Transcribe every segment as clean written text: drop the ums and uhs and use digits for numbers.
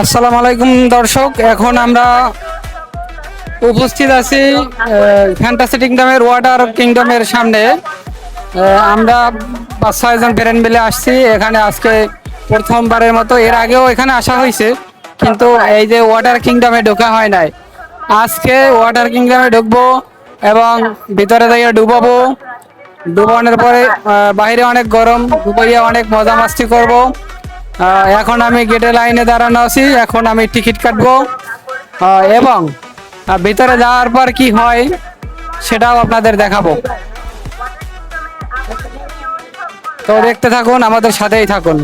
আসসালামু আলাইকুম দর্শক, এখন আমরা উপস্থিত আছি ফ্যান্টাসি কিংডমের ওয়াটার কিংডমের সামনে। আমরা 5-6 জন ফ্রেন্ড মিলে আসছি এখানে আজকে প্রথমবারের মতো। এর আগেও এখানে আসা হয়েছে, কিন্তু এই যে ওয়াটার কিংডমে ঢোকা হয় নাই। আজকে ওয়াটার কিংডমে ঢুকবো এবং ভিতরে যাইয়া ডুবাবো। ডুবানোর পরে বাইরে অনেক গরম, ডুবাইয়া অনেক মজা মাস্তি করবো। এখন আমি গেটে লাইনে দাঁড়ানো আছি, এখন আমি টিকিট কাটবো এবং ভিতরে যাওয়ার পর কি হয় সেটাও আপনাদের দেখাবো। তো দেখতে থাকুন, আমাদের সাথেই থাকুন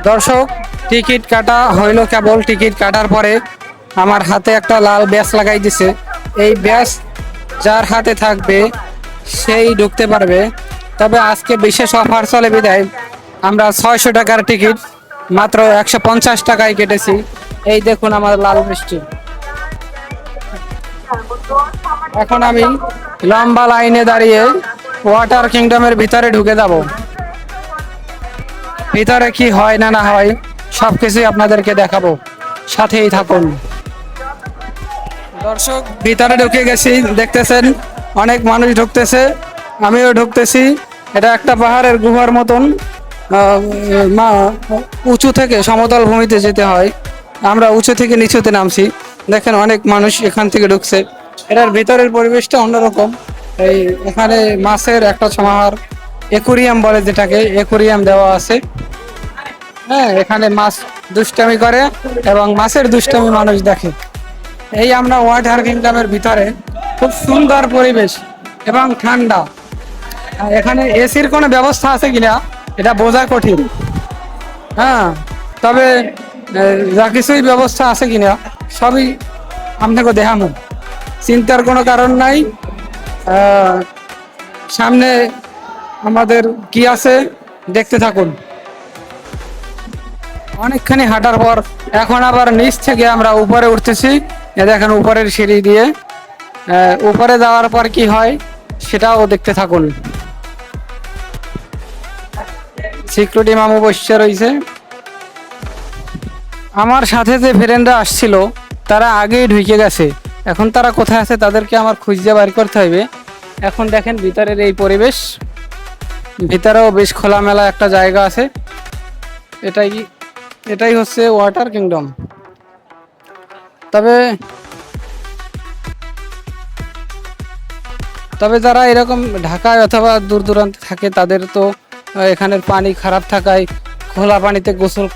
দর্শক। টিকিট কাটা হইলো কেবল। টিকিট কাটার পরে আমার হাতে একটা লাল ব্যাজ লাগাই দিছে। এই ব্যাজ যার হাতে থাকবে সেই ঢুকতে পারবে। তবে আজকে বিশেষ অফার চলে বিদায় আমরা 600 টাকার টিকিট মাত্র 150 টাকায় কেটেছি। এই দেখুন আমার লাল মিষ্টি। এখন আমি লম্বা লাইনে দাঁড়িয়ে ওয়াটার কিংডমের ভিতরে ঢুকে যাব। ভিতরে কি হয় না না হয় সবকিছুই আপনাদেরকে দেখাবো, সাথেই থাকুন দর্শক। ভিতরে ঢুকে গেছি, দেখতেছেন অনেক মানুষ ঢুকতেছে, আমিও ঢুকতেছি। এটা একটা পাহাড়ের গুহার মতন। উঁচু থেকে সমতল ভূমিতে যেতে হয়, আমরা উঁচু থেকে নিচুতে নামছি। দেখেন অনেক মানুষ এখান থেকে ঢুকছে। এটার ভিতরের পরিবেশটা অন্যরকম। এই এখানে মাছের একটা সমাহার, অ্যাকুরিয়াম বলে যেটাকে, অ্যাকুরিয়াম দেওয়া আছে। হ্যাঁ, এখানে মাছ দুষ্টামি করে এবং মাছের দুষ্টামি মানুষ দেখে। এই আমরা ওয়াটার কিংডমের ভিতরে, খুব সুন্দর পরিবেশ এবং ঠান্ডা। এখানে এসির কোনো ব্যবস্থা আছে কিনা এটা বোঝা কঠিন। হ্যাঁ, তবে যা কিছুই ব্যবস্থা আছে কিনা সবই আপনাকে দেখানো, চিন্তার কোনো কারণ নাই। সামনে আমাদের কি আছে দেখতে থাকুন। অনেকখানি হাঁটার পর এখন আবার নিচ থেকে আমরা উপরে উঠতেছি। দেখেন উপরের সিঁড়ি দিয়ে উপরে যাওয়ার পর কি হয় সেটাও দেখতে থাকুন। সিকিউরিটি মামু বসে রয়েছে। আমার সাথে যে ফ্রেন্ডরা আসছিল তারা আগেই ঢুকে গেছে। এখন তারা কোথায় আছে তাদেরকে আমার খুঁজে বের করতে হবে। এখন দেখেন ভিতরের এই পরিবেশ, ভিতরেও বেশ খোলামেলা একটা জায়গা আছে। এটাই হচ্ছে ওয়াটার কিংডম। তবে যারা এরকম ঢাকায় অথবা দূর দূরান্তে থাকে তাদের তো এখানের পানি খারাপ থাকায় খোলা পানিতে গোসল